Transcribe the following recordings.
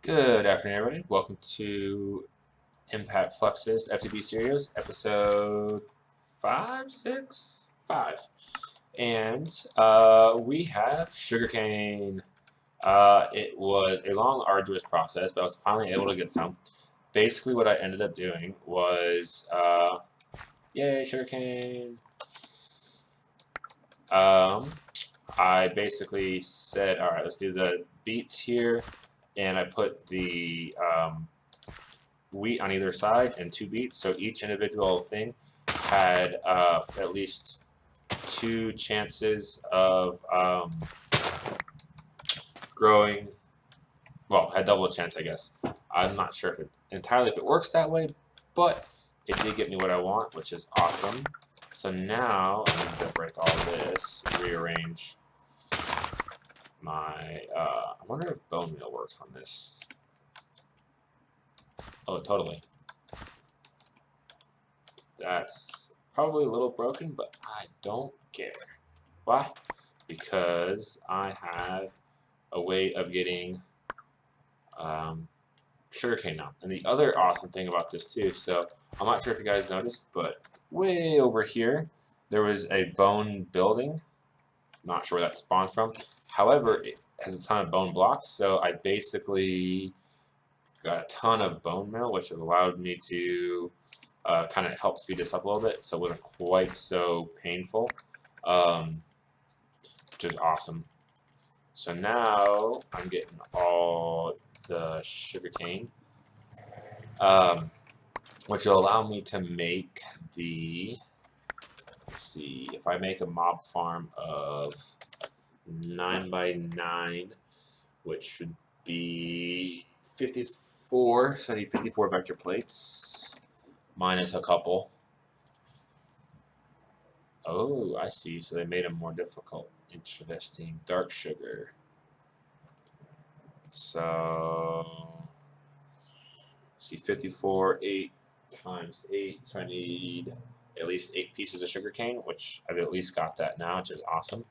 Good afternoon, everybody. Welcome to ImpactFlux's FTB series, episode 5. And we have sugarcane. It was a long, arduous process, but I was finally able to get some. Basically, what I ended up doing was, yay, sugarcane. I basically said, all right, let's do the beets here. And I put the wheat on either side and 2 beets, so each individual thing had at least 2 chances of growing. Well, had double chance, I guess. I'm not sure if it works that way, but it did get me what I want, which is awesome. So now I need to break all this, rearrange my. I wonder if bone meal works on this. Oh, totally. That's probably a little broken, but I don't care. Why? Because I have a way of getting sugarcane now. And the other awesome thing about this too, so I'm not sure if you guys noticed, but way over here, there was a bone building. Not sure where that spawned from. However, it has a ton of bone blocks, so I basically got a ton of bone meal, which has allowed me to kind of help speed this up a little bit, so it wasn't quite so painful, which is awesome. So now I'm getting all the sugarcane, which will allow me to make the, let's see, if I make a mob farm of 9 by 9, which should be 54, so I need 54 vector plates, minus a couple. Oh, I see, so they made them more difficult. Interesting. Dark sugar. So, see, 54, 8 times 8, so I need at least 8 pieces of sugar cane, which I've at least got that now, which is awesome.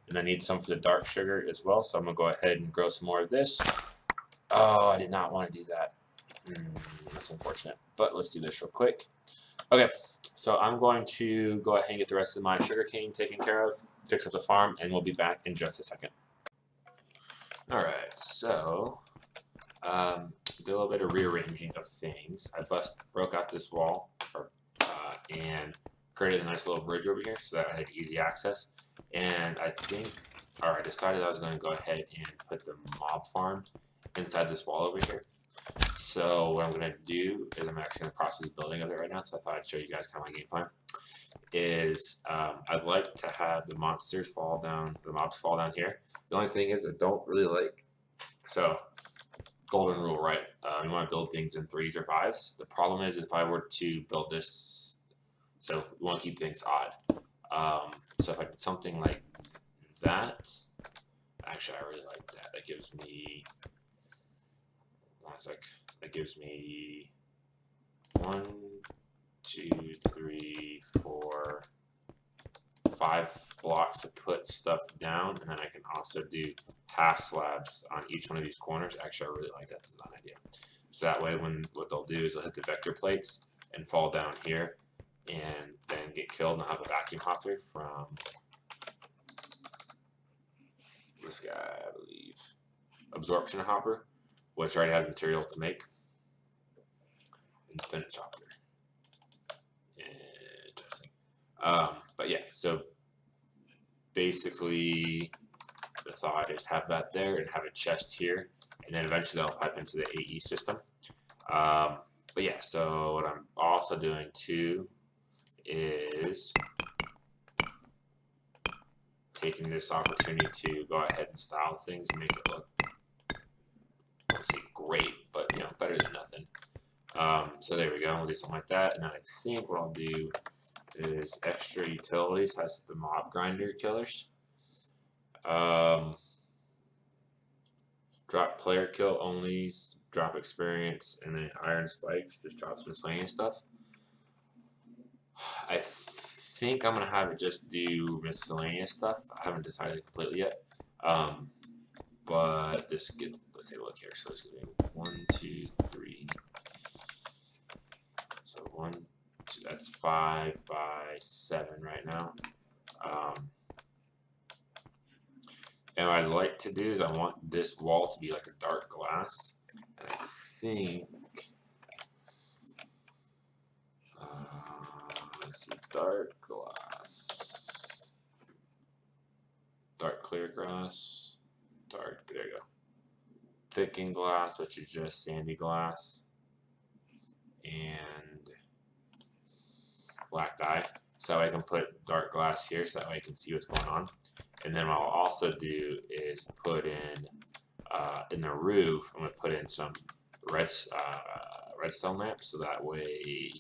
And I need some for the dark sugar as well, so I'm going to go ahead and grow some more of this. Oh, I did not want to do that. That's unfortunate, but let's do this real quick. Okay, so I'm going to go ahead and get the rest of my sugarcane taken care of, fix up the farm, and we'll be back in just a second. Alright, so did a little bit of rearranging of things. I broke out this wall and created a nice little bridge over here so that I had easy access. And I think, I decided I was going to go ahead and put the mob farm inside this wall over here. So what I'm going to do is I'm actually in the process of building of it right now, so I thought I'd show you guys kind of my game plan. I'd like to have the monsters fall down, the mobs fall down here. The only thing is I don't really like, so golden rule, right? You want to build things in 3s or 5s. The problem is if I were to build this, so we want to keep things odd. So if I did something like that, actually I really like that. That gives me, one sec, that gives me 1, 2, 3, 4, 5 blocks to put stuff down, and then I can also do half slabs on each one of these corners. Actually, I really like that design idea. So that way, what they'll do is they'll hit the vector plates and fall down here, and then get killed, and I'll have a vacuum hopper from this guy, I believe, absorption hopper, which already has materials to make, and finish hopper. Interesting. But yeah, so basically the thought is have that there and have a chest here, and then eventually they'll pipe into the AE system. But yeah, so what I'm also doing too is taking this opportunity to go ahead and style things and make it look, I won't say great, but you know, better than nothing. So there we go, we'll do something like that, and then I think what I'll do is extra utilities has the mob grinder killers. Drop player kill only, drop experience, and then iron spikes just drops miscellaneous stuff. I think I'm gonna have it just do miscellaneous stuff. I haven't decided completely yet. But let's take a look here. So it's going to be 1, 2, 3. So 1, 2, that's 5 by 7 right now. And what I'd like to do is I want this wall to be like a dark glass. And I think, let's see, dark glass, dark clear glass, dark, there you go. Thickened glass, which is just sandy glass, and black dye. So I can put dark glass here so that way I can see what's going on. And then what I'll also do is put in the roof, I'm going to put in some redstone lamps so that way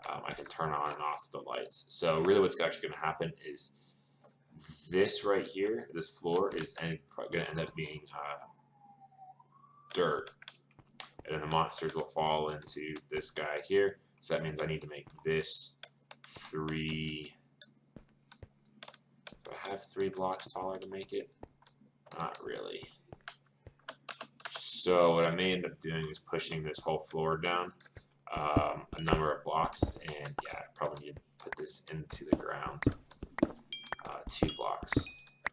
I can turn on and off the lights. So really what's actually going to happen is this right here, this floor is going to end up being dirt. And then the monsters will fall into this guy here. So that means I need to make this 3. Do I have 3 blocks taller to make it? Not really. So what I may end up doing is pushing this whole floor down a number of blocks, and yeah, I probably need to put this into the ground 2 blocks.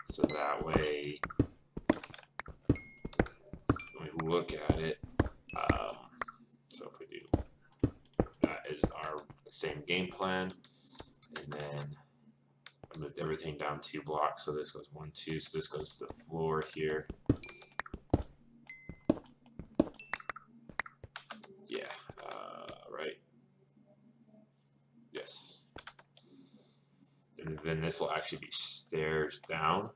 So that way, when we look at it, so if we do, that is our same game plan, and then I moved everything down 2 blocks, so this goes 1, 2, so this goes to the floor here. Yeah, right. Yes. And then this will actually be stairs down.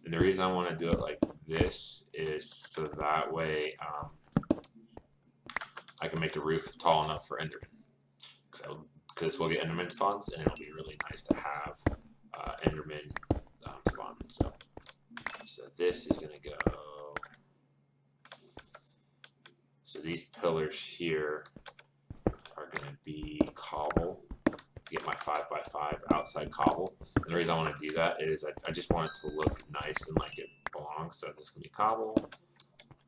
And the reason I want to do it like this is so that way I can make the roof tall enough for Enderman. Because we'll get Enderman spawns, and it'll be really nice to have Enderman spawn. So this is going to go. So these pillars here are going to be cobble. Get my 5 by 5 outside cobble. And the reason I want to do that is I just want it to look nice and like it belongs. So this is going to be cobble,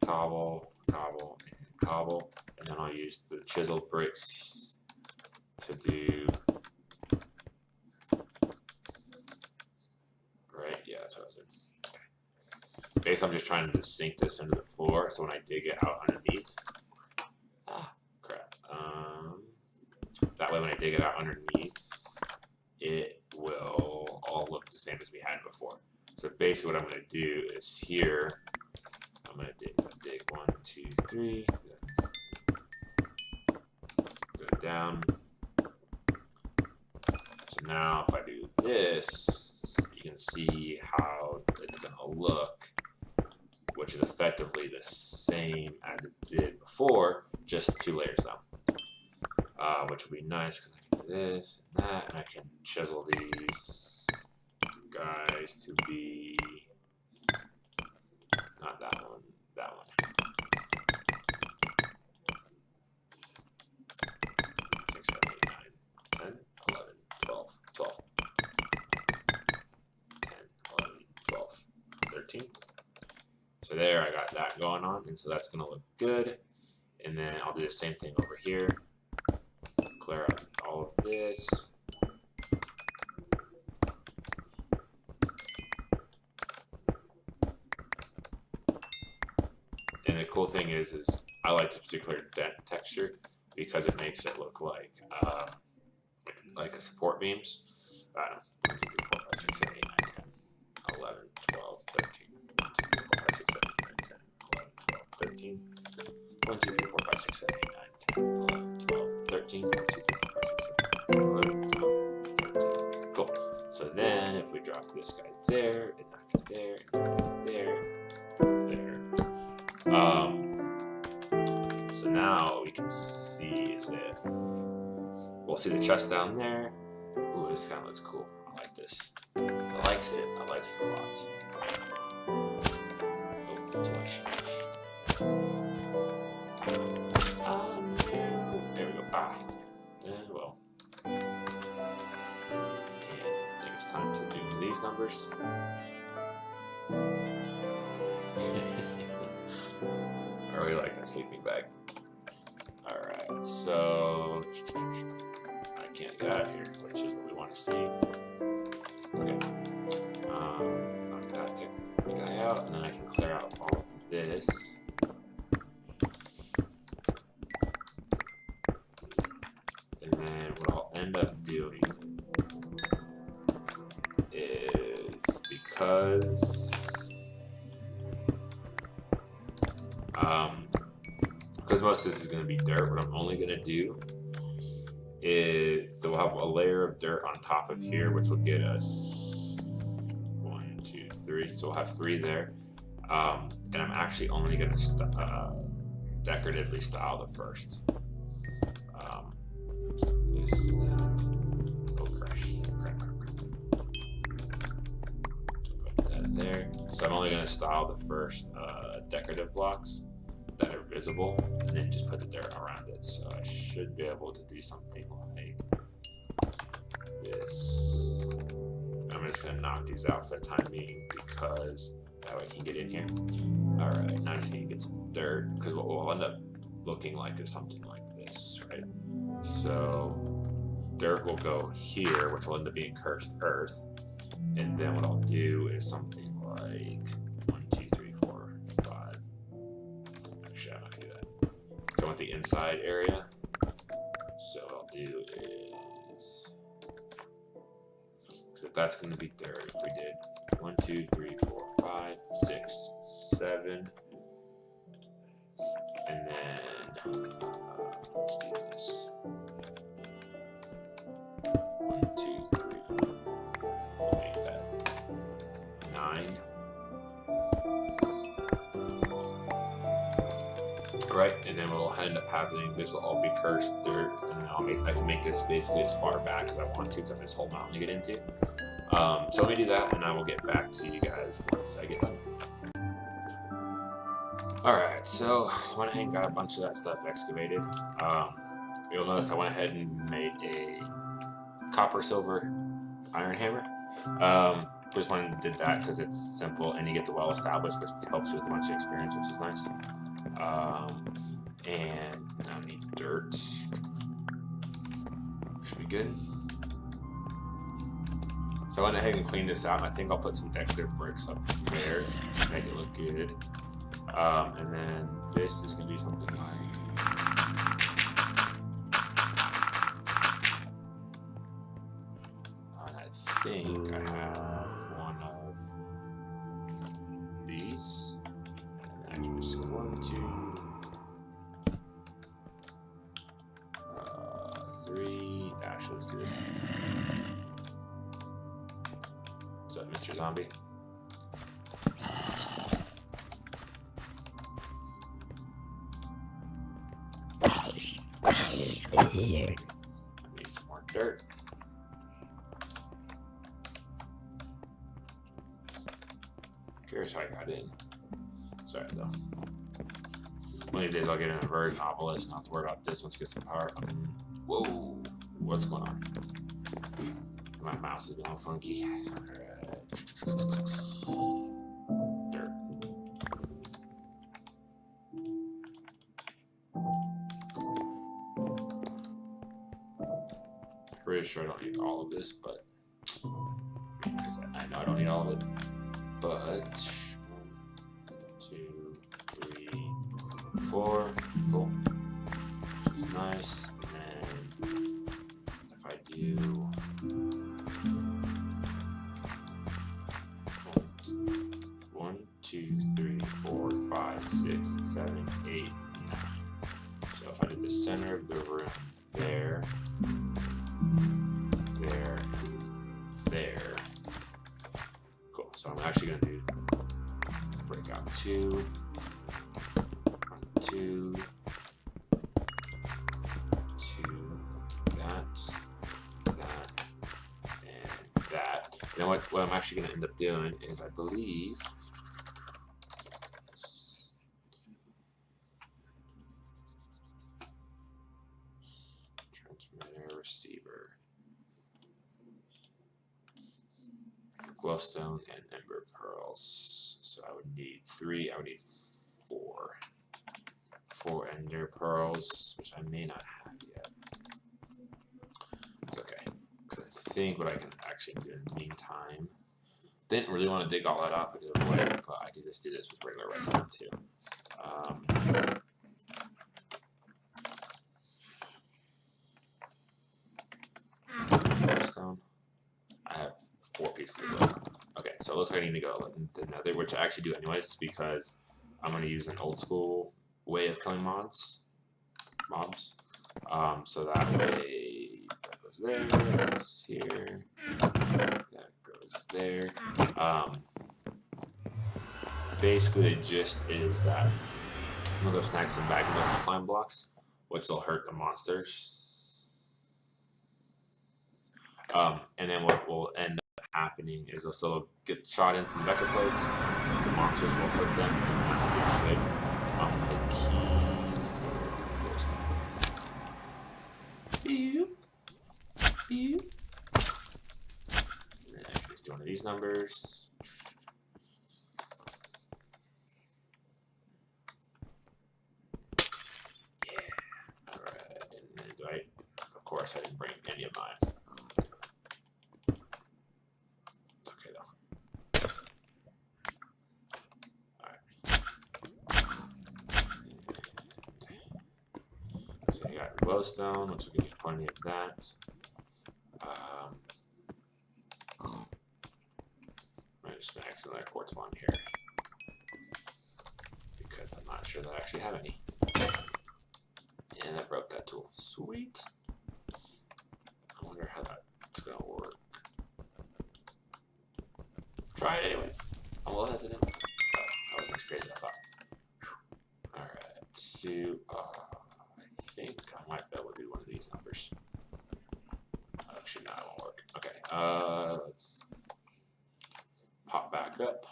cobble, cobble, and cobble. And then I'll use the chiseled bricks to do. Right? Yeah, that's what I was doing. Okay. Basically, I'm just trying to sink this into the floor so when I dig it out underneath. Crap. That way when I dig it out underneath, it will all look the same as we had before. So basically what I'm going to do is here, I'm going to dig 1, 2, 3, go down. So now if I do this, you can see how it's going to look, which is effectively the same as it did before, just 2 layers down. Which will be nice because I can do this and that, and I can chisel these guys to be not that one, that one. 6, 7, 8, 9, 10, 11, 12, 12, 10, 11, 12, 13. So there, I got that going on, and so that's going to look good. And then I'll do the same thing over here. Clear out all of this. And the cool thing is I like this particular texture because it makes it look like a support beams. I don't know. 1, 2, 3, 4, 5, 6, 7, 8, 9, 10, 11, 12, 13. 1, 2, 3, 4, 5, 6, 7, 8, 9, 10, 11, 12, 13. 1, 2, 3, 4, 5, 6, 7, 8, 9, 10, 11, 12, 13. 1, 2, 3, 4, 5, 6, 7, 8, 9, 11, 12, 13. Cool. So then if we drop this guy there, and that guy there, and there, there. So now we can see as if we'll see the chest down there. Ooh, this kind of looks cool. I like this. I likes it. I likes it a lot. Oh, too much. There we go. Well. And I think it's time to do these numbers. really like that sleeping bag. Alright, so I can't get out of here, which is what we want to see. Okay. Knock that guy out, and then I can clear out all of this. And then what I'll end up doing is, because most of this is going to be dirt, what I'm only going to do is, so we'll have a layer of dirt on top of here, which will get us 1, 2, 3. So we'll have 3 there. And I'm actually only going to decoratively style the first. This, that. Oh, crash. Crap. Put that there. So I'm only going to style the first decorative blocks that are visible, and then just put the dirt around it. So I should be able to do something like this. I'm just gonna knock these out for the time being because that way I can get in here. Alright, now I just need to get some dirt, because what we'll end up looking like is something like this, right? So dirt will go here, which will end up being cursed earth, and then what I'll do is something like 1, 2, 3, 4, 5. Actually, I'm not gonna do that. So I want the inside area. So what I'll do is, because if that's going to be dirt, if we did 1, 2, 3, 4, 5, 6, 7, and then let's do this. 1, 2, 3, make that 9. Right, and then what will end up happening, this will all be cursed dirt, and I can make this basically as far back as I want to, because I have this whole mountain to get into. So let me do that, and I will get back to you guys once I get done. Alright, so I went ahead and got a bunch of that stuff excavated. You'll notice I went ahead and made a copper, silver, iron hammer. Just went and did that because it's simple, and you get the well established, which helps you with a bunch of experience, which is nice. And now I need dirt. Should be good. So I went ahead and cleaned this out, and I think I'll put some decorative bricks up there to make it look good. And then this is going to be something like, and I think I have one of these, and I can just go 1, 2, 3. Actually, let's do this. What's up, Mr. Zombie? I need some more dirt. Curious how I got in. Sorry though. One of these days I'll get an inverted obelisk and I'll have to worry about this once it gets some power. Whoa, what's going on? My mouse is being all funky. Alright. Dirt. Pretty sure I don't need all of this, but because I know I don't need all of it. But 1, 2, 3, 4, cool, which is nice. And then if I do 1, 2, 3, 4, 5, 6, 7, 8, 9. So if I did the center of the room there, there, there. Cool. So I'm actually going to do break out 2, 2, 2, that, and that. Now what I'm actually going to end up doing is, I believe, transmitter, receiver, glowstone, and ember pearls. So I would need 3, I would need 4. 4 ender pearls, which I may not have yet. It's okay, because I think what I can actually do in the meantime, didn't really want to dig all that off and do it away, but I could just do this with regular redstone too. Redstone. I have 4 pieces of redstone. Okay, so it looks like I need to go to the nether, which I actually do anyways, because I'm going to use an old school way of killing mobs. So that way, that goes there, that goes here, that goes there. Basically, the gist is that I'm going to go snag some bag of and slime blocks, which will hurt the monsters. And then what will end up happening is they'll still get shot in from the vector plates. The monsters will hurt them, and that will be good. The key goes there. Beep. And then I can just do one of these numbers. Yeah. Alright. And then do I? Of course, I didn't bring any of mine. It's okay though. Alright. So I got glowstone, which will give you plenty of that. I'm just snag some of that quartz one here because I'm not sure that I actually have any. And I broke that tool. Sweet. I wonder how that's gonna work. Try it anyways. I'm a little hesitant. Oh, that wasn't as crazy as I thought. Alright, so I think I might be able to do one of these numbers. Actually, no, it won't work. Okay, let's pop back up.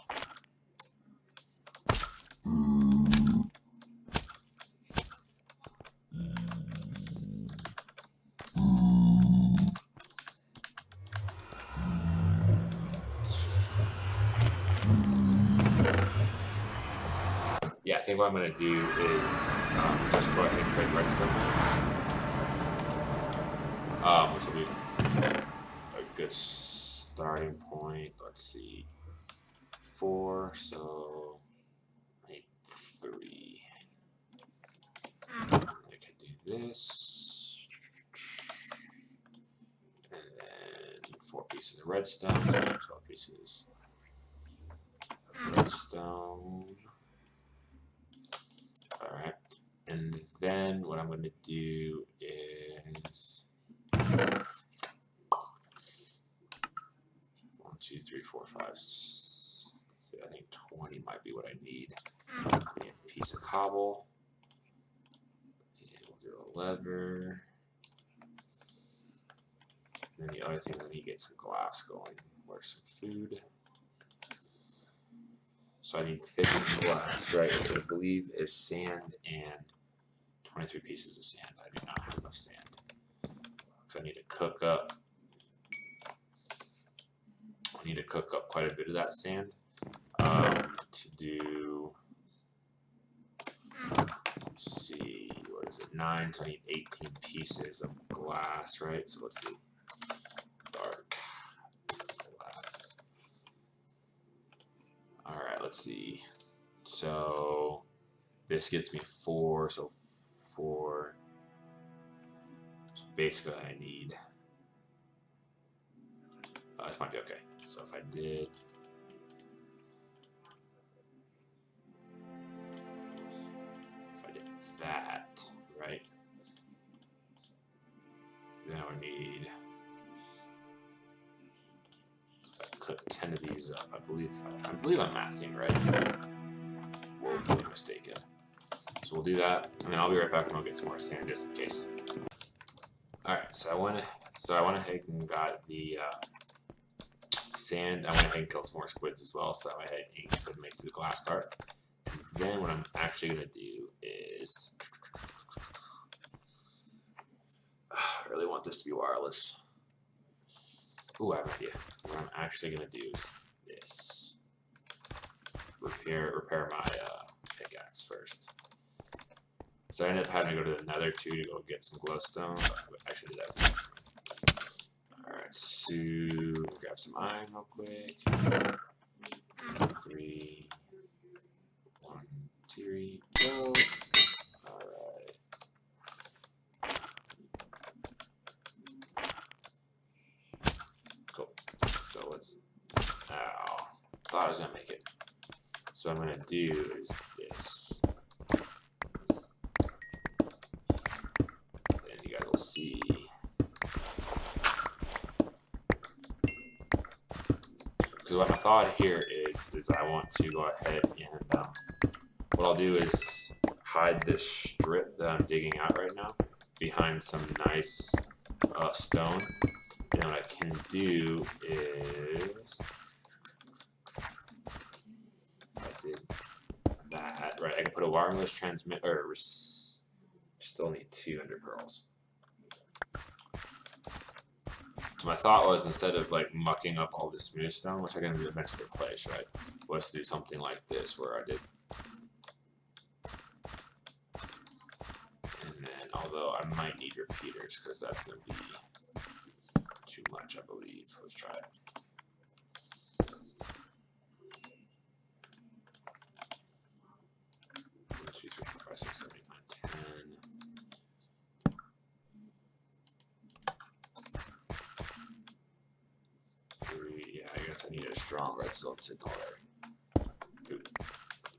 Yeah, I think what I'm going to do is just go ahead and create redstone ones, which will be a good starting point. Let's see, 4, so I need 3. I can do this, and then 4 pieces of redstone, so 12 pieces of redstone. Alright, and then what I'm going to do is 1, 2, 3, 4, 5. So I think 20 might be what I need. I need a piece of cobble. And we'll do a lever. And then the other thing is I need to get some glass going. Where's some food? So I need thickened glass, right? Which I believe is sand and 23 pieces of sand. I do not have enough sand. Because I need to cook up. I need to cook up quite a bit of that sand to do. Let's see, what is it? 9, so I need 18 pieces of glass, right? So let's see. Dark glass. Alright, let's see. So this gets me 4, so 4. So basically I need, this might be okay. So if I did that, right? Then I would need, if I cook 10 of these up, I believe I'm mathing right. Woefully mistaken. So we'll do that, and then I'll be right back and I'll get some more sand just in case. Alright, so I went ahead and got the sand. I went ahead and killed some more squids as well, so I went ahead and to make the glass start. And then what I'm actually gonna do is, I really want this to be wireless. Ooh, I have an idea. What I'm actually gonna do is this. Repair my pickaxe first. So I ended up having to go to the nether too to go get some glowstone. Actually, that's next. Alright, so grab some iron real quick. 3, 1, 2, go. Alright. Cool. So let's. Ow. Thought I was gonna make it. So what I'm gonna do is this. And you guys will see. Because what my thought here is I want to go ahead and what I'll do is hide this strip that I'm digging out right now behind some nice stone. And what I can do is, I did that right. I can put a wireless transmit, or still need 2 ender pearls. So my thought was, instead of like mucking up all this smooth stone, which I can eventually replace, right, was to do something like this, where I did. And then, although I might need repeaters, because that's going to be too much, I believe. Let's try it. One, 2, 3, 4, 5, 6, 7, 8, 9, 10. Yeah, I guess I need a strong redstone signal there. Dude,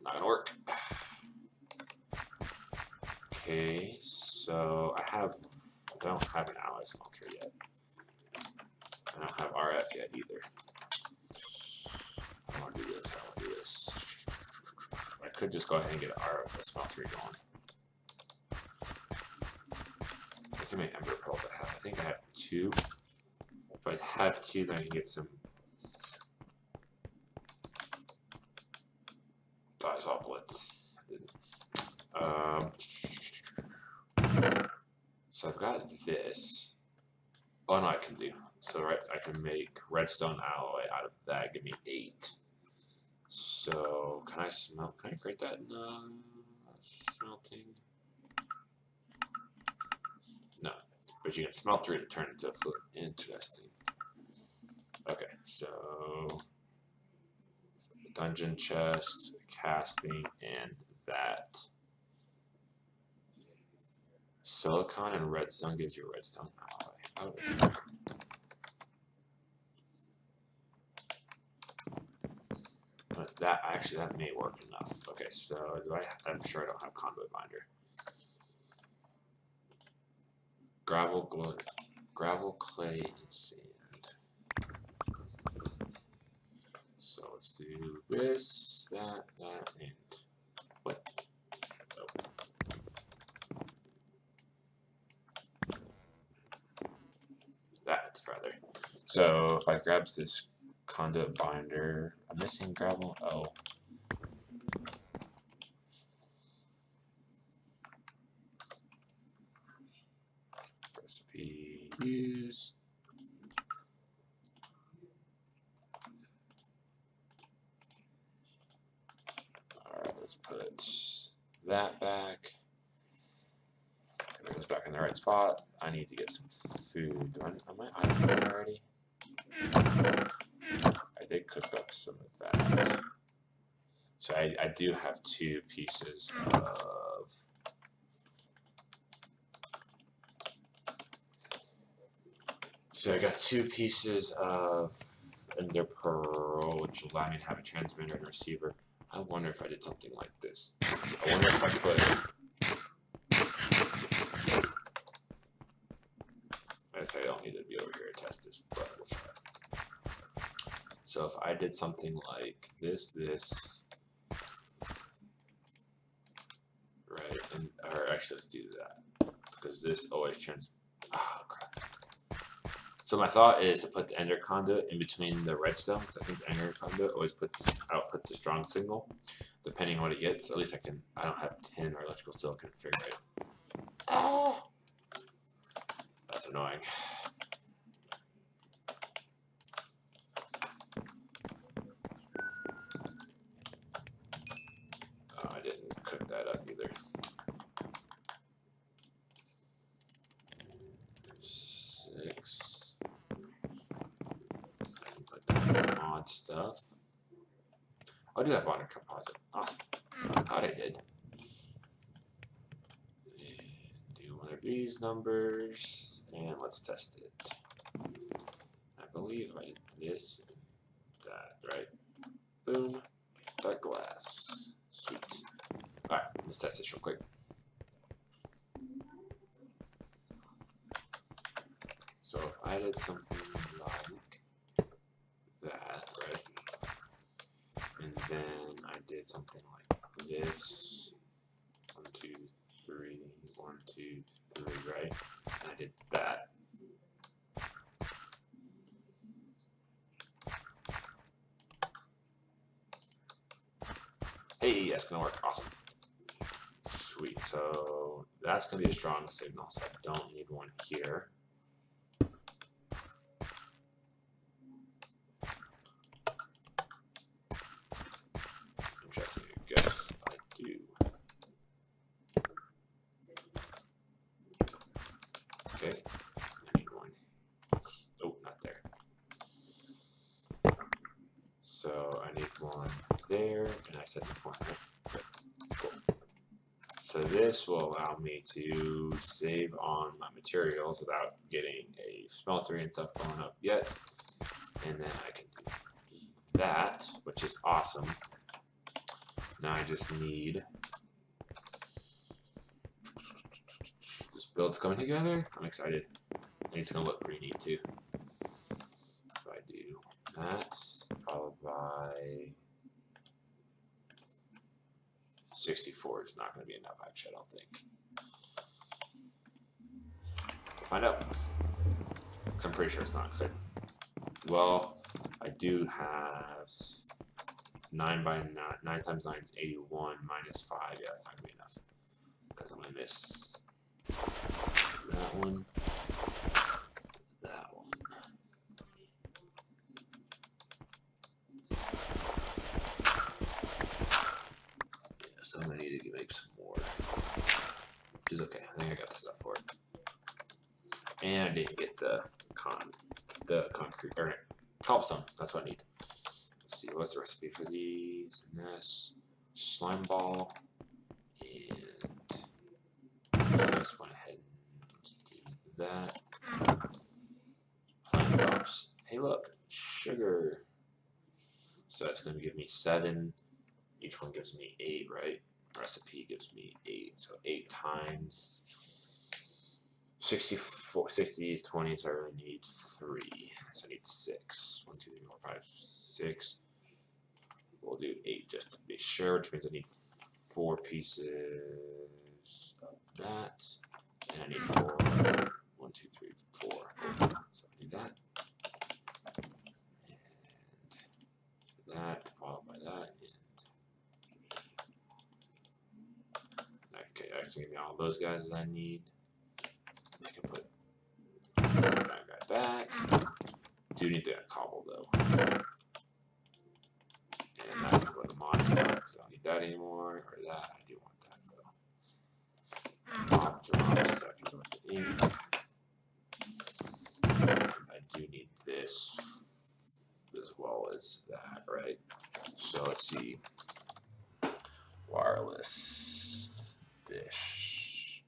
not gonna work. Okay, so I don't have an alloy smelter yet. I don't have RF yet either. I want to do this. I want to do this. I could just go ahead and get an RF smelter going. Let's see how many ember pearls I have. I think I have 2. If I have 2, then I can get some. Oh, I saw a blitz. I didn't. So I've got this. Oh no, I can do. So right, I can make redstone alloy out of that. Give me 8. So can I smelt? Can I create that in smelting? No, but you can smelter it to turn it into a flint. Interesting. Okay, so dungeon chest, casting, and that. Silicon and redstone gives you a redstone alloy. Oh, is it? But that actually, that may work enough. Okay, so do I? I'm sure I don't have conduit binder. Gravel, clay, and sand. So let's do this, that, and what? Oh. That rather. So if I grabs this conduit binder, I'm missing gravel. Oh. Recipe use. Alright, let's put that back. It goes back in the right spot. I need to get some food. Am I out of food already? I did cook up some of that. So I do have 2 pieces of. So I got 2 pieces of ender pearl, which will allow me to have a transmitter and receiver. I wonder if I did something like this. I wonder if I put. I guess I don't need to be over here to test this, but we'll try. So if I did something like this, right, and or actually let's do that because this always oh crap. So my thought is to put the ender conduit in between the redstone, because I think the ender conduit always outputs a strong signal, depending on what it gets. At least I don't have tin or electrical steel to configure it. Oh, that's annoying. Oh, I didn't cook that up either. I do have bonded composite. Awesome. I thought I did. And do one of these numbers, and let's test it. I believe I did this and that, right? Boom. Dark glass. Sweet. Alright, let's test this real quick. So if I did something like that, right? And then I did something like this. 1, 2, 3, 1, 2, 3, right? And I did that. Hey, that's gonna work. Awesome. Sweet. So that's gonna be a strong signal, so I don't need one here. Interesting. I guess I do. Okay. I need one. Oh, not there. So I need one there, and I set the point, right? Good. Cool. So this will allow me to save on my materials without getting a smeltery and stuff going up yet. And then I can do that, which is awesome. Now I just need this build's coming together. I'm excited. And it's gonna look pretty neat too. If I do that, followed by 64 is not going to be enough, actually, I don't think. We'll find out. Because I'm pretty sure it's not. Well, I do have 9 by 9. 9 times 9 is 81 minus 5. Yeah, that's not going to be enough. Because I'm going to miss that one. That one. So I'm going to need to make some more. Which is okay. I think I got the stuff for it. And I didn't get the concrete or cobblestone. That's what I need. Let's see, what's the recipe for these? And this slime ball. And I just went ahead and do that. Plant drops. Hey look, sugar. So that's going to give me 7. Each one gives me 8, right? Recipe gives me 8. So 8 times 64, 60 is 20, so I really need 3. So I need 6. 1, 2, 3, 4, 5, 6. We'll do 8 just to be sure, which means I need 4 pieces of that. And I need 4. 1, 2, 3, 4. So I need that. And that, followed by that. Okay, that's gonna give me all those guys that I need. I can put that guy back. Do need that cobble though. And that can go to mod stuff, because I don't need that anymore. Or that, I do want that though. Mob drops, that can go into ink. I do need this as well as that, right? So let's see. Wireless dish.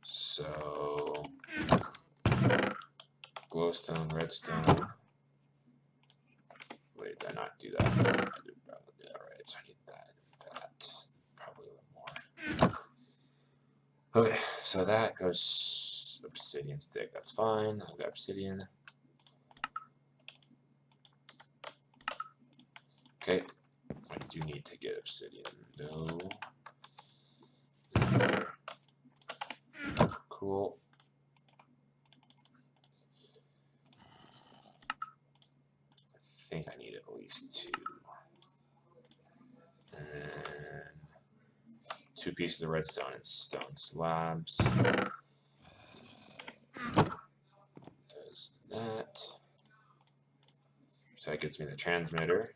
So glowstone, redstone. Wait, did I not do that? I did probably do that right. So I need that and that. Probably a little more. Okay, so that goes obsidian stick. That's fine. I've got obsidian. Okay. I do need to get obsidian. No. Cool. I think I need at least 2. And 2 pieces of redstone and stone slabs. Does that. So that gets me the transmitter.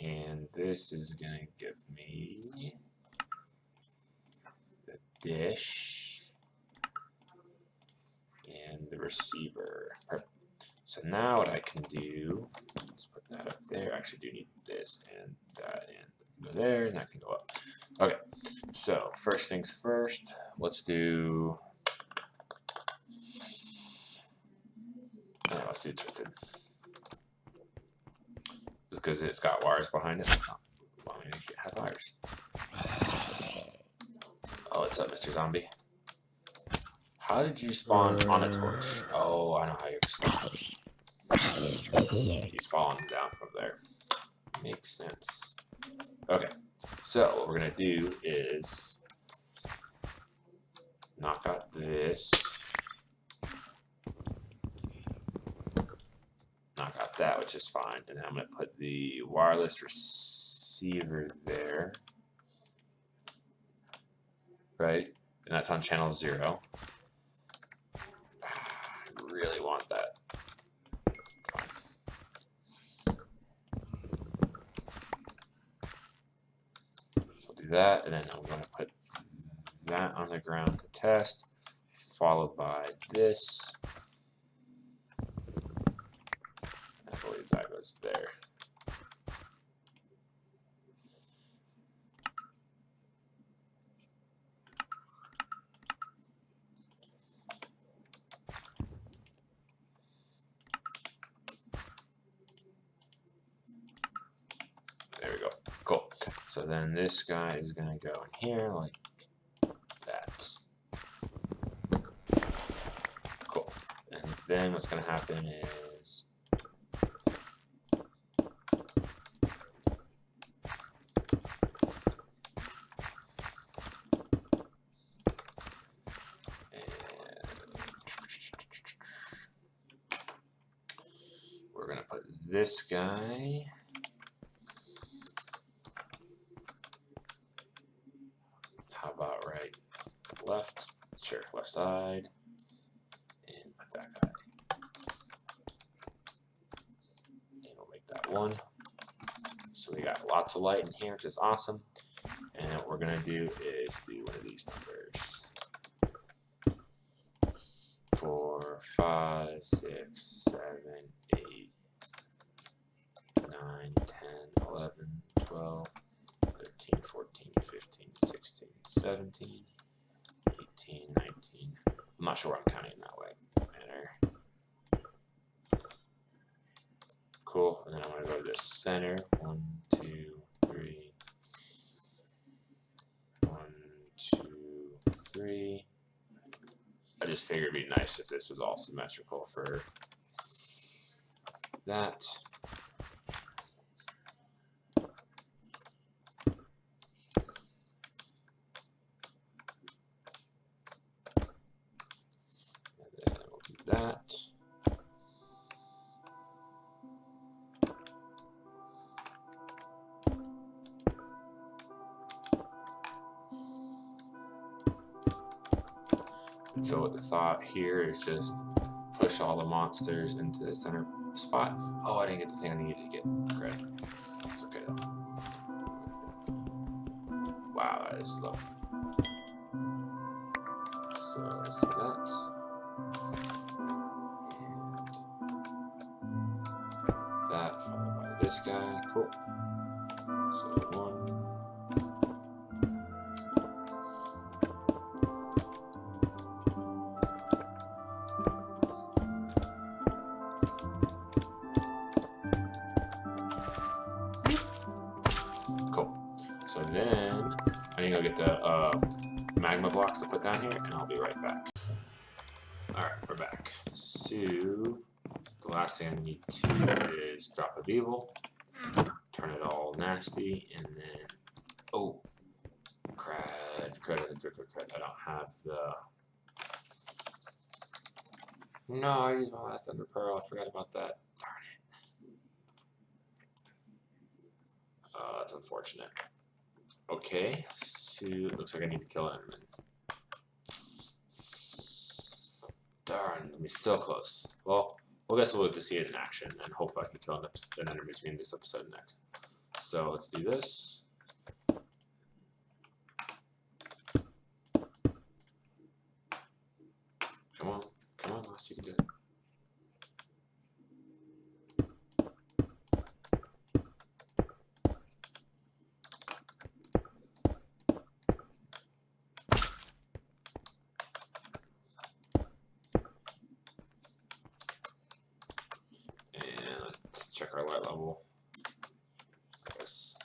And this is going to give me the dish and the receiver. Perfect. So now what I can do Let's put that up there. Actually, do need this and that and go there, and that can go up. Okay, so first things first, let's do. Let's do twisted because it's got wires behind it. That's not. Well, I mean, it have wires. Oh, what's up, Mr. Zombie? How did you spawn on a torch? Oh, I know how you spawn. He's falling down from there. Makes sense. Okay, so what we're gonna do is knock out this, knock out that, which is fine, and then I'm gonna put the wireless receiver there, right? And that's on channel 0. I really want that. That, and then I'm going to put that on the ground to test, followed by this. I believe that goes there. There we go. Cool. So then this guy is going to go in here like that. Cool. And then what's going to happen is we're going to put this guy how about right, left, sure, left side, and put that guy, and we'll make that 1. So we got lots of light in here, which is awesome. And what we're gonna do is do one of these numbers. 4, 5, 6, 7, 8, 9, 10, 11, 12, 13, 14, 15, 16, 17, 18, 19. I'm not sure why I'm counting in that way. Enter. Cool. And then I'm going to go to the center. 1, 2, 3. 1, 2, 3. I just figured it'd be nice if this was all symmetrical for that. That. And so what the thought here is just push all the monsters into the center spot. Oh, I didn't get the thing I needed to get. Crud. It's okay though. Wow, that is slow. So let's do that. That followed by this guy. Cool. So 1. Cool. So then I need to go get the magma blocks to put down here, and I'll be right back. Alright, we're back. So the last thing I need to do is drop a bevel, turn it all nasty, and then, oh, crud. I don't have the, no, I used my last Ender Pearl, I forgot about that. Darn it. That's unfortunate. Okay, so it looks like I need to kill an Enderman. Darn, I'm so close. Well, I guess we'll get to see it in action, and hopefully I can kill an Enderman between this episode and next. So let's do this. Come on, Ross, you can do it. level. I guess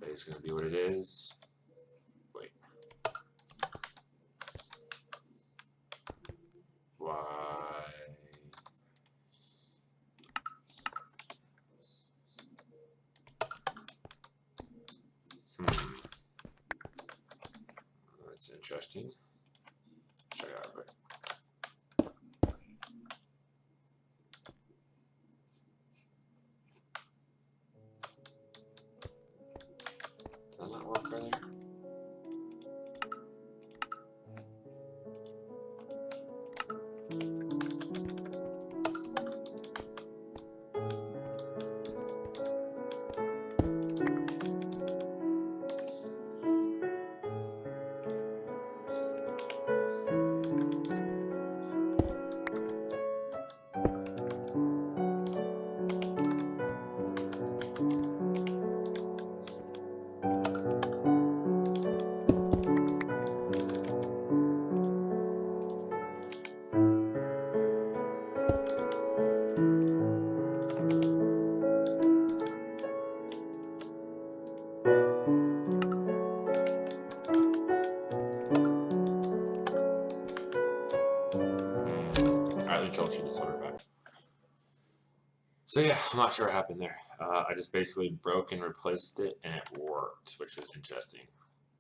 it's gonna be what it is. Wait. Why? That's interesting. Check it out real quick. Did that not work earlier? Alright, let me troubleshoot this. I'll be back. So yeah, I'm not sure what happened there. I just basically broke and replaced it, and it worked, which was interesting.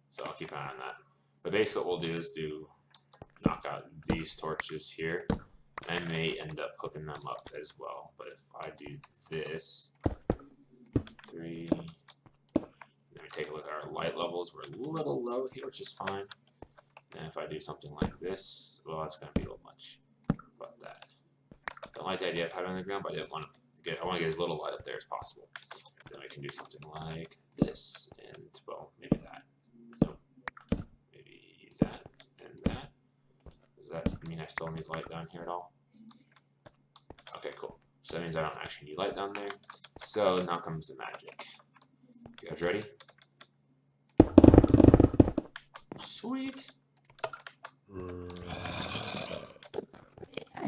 So I'll keep an eye on that. But basically what we'll do is knock out these torches here. I may end up hooking them up as well. But if I do this, 3, then we take a look at our light levels. We're a little low here, which is fine. And if I do something like this, well, that's going to be a little much. About that. Don't like the idea of having it on the ground, but I want to get as little light up there as possible. Then we can do something like this, and well, maybe that. Nope. Maybe that and that. Does that mean I still need light down here at all? Okay, cool. So that means I don't actually need light down there. So now comes the magic. You guys ready? Sweet.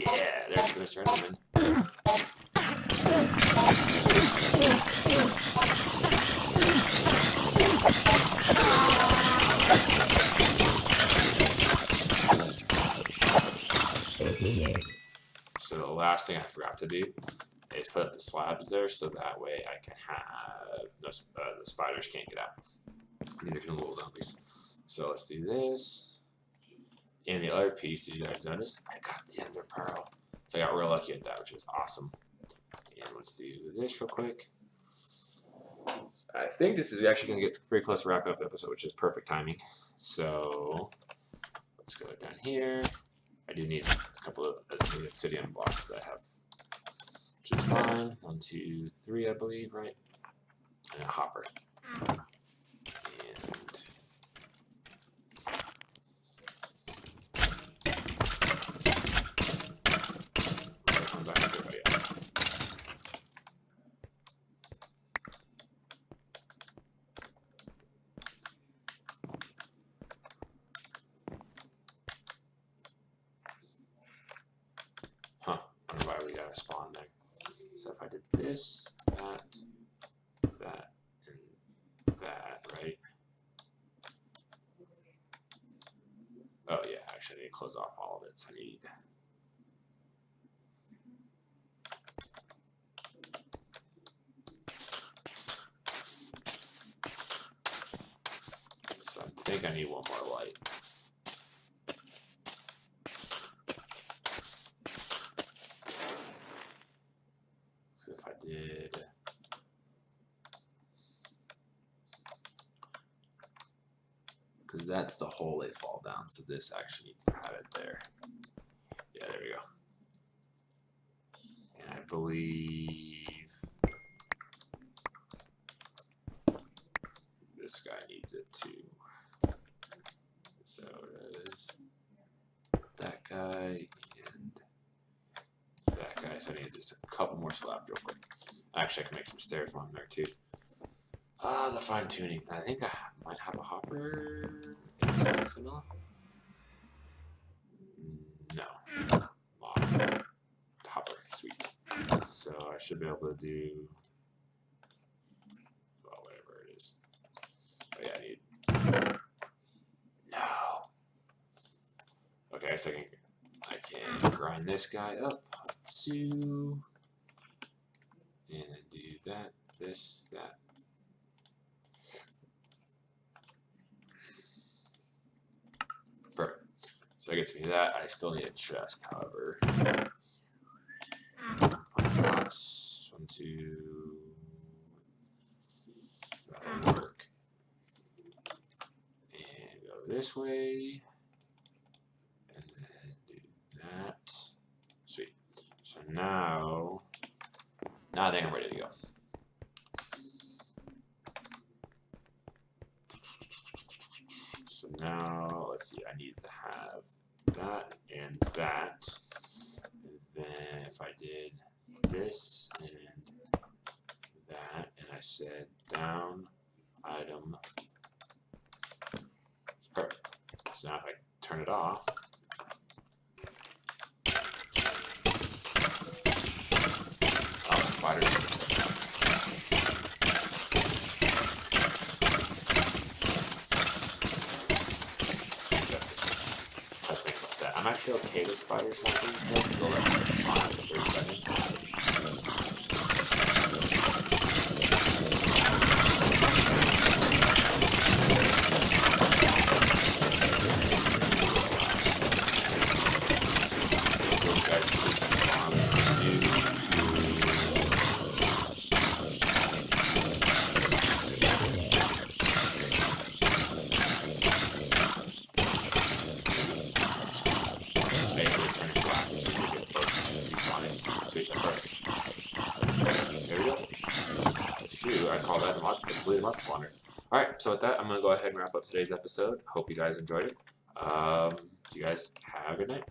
Yeah, there's Mr. Enderman. So the last thing I forgot to do is put up the slabs there, so that way I can have the spiders can't get out. Neither can the little zombies. So let's do this. And the other piece, did you guys notice? I got the ender pearl. So I got real lucky at that, which is awesome. And let's do this real quick. I think this is actually going to get pretty close to wrapping up the episode, which is perfect timing. So let's go down here. I do need a couple of obsidian blocks that I have, which is fine. 1, 2, 3, I believe, right? And a hopper. Huh, I don't know why we got a spawn there. So if I did this, that, and that, right? Oh yeah, actually I need to close off all of it, so I need... So I think I need one more light. If I did, because that's the hole they fall down, so this actually needs to have it there. Yeah, there we go. And I believe this guy needs it too. So does that guy and that guy. So I need just a couple more slabs real quick. Actually, I can make some stairs along there too. The fine tuning. I think I might have a hopper. Is vanilla? No. Hopper. Sweet. So I should be able to do guess I can grind this guy up. 2. And then do that, this, that. Perfect. So that gets me that. I still need a chest, however. Blocks. 1, 2. That'll work. And go this way. And then do that. Sweet. So now I think I'm ready to go. So now, let's see, I need to have that and that. And then if I did this and that, and I said down item, it's perfect. So now if I turn it off, spiders. I'm actually okay with spiders not being killed. They'll let them spawn after 30 seconds. Those guys spawn. I call that a completed mod spawner. Alright, so with that, I'm going to go ahead and wrap up today's episode. Hope you guys enjoyed it. You guys have a good night.